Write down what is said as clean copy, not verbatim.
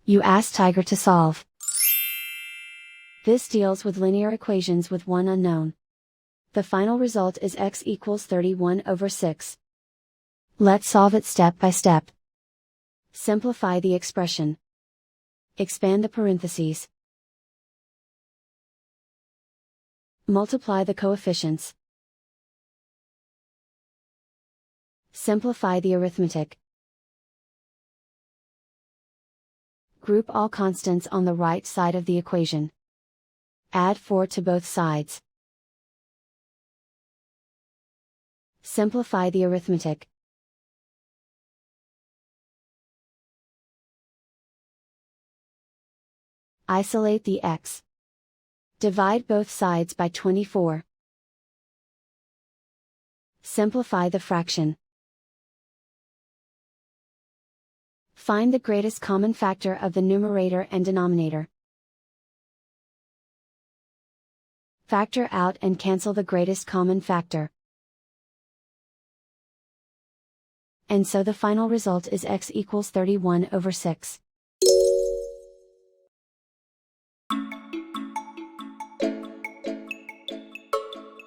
You ask Tiger to solve. This deals with linear equations with one unknown. The final result is x equals 31/6. Let's solve it step by step. Simplify the expression. Expand the parentheses. Multiply the coefficients. Simplify the arithmetic. Group all constants on the right side of the equation. Add 4 to both sides. Simplify the arithmetic. Isolate the x. Divide both sides by 24. Simplify the fraction. Find the greatest common factor of the numerator and denominator. Factor out and cancel the greatest common factor. And so the final result is x equals 31/6.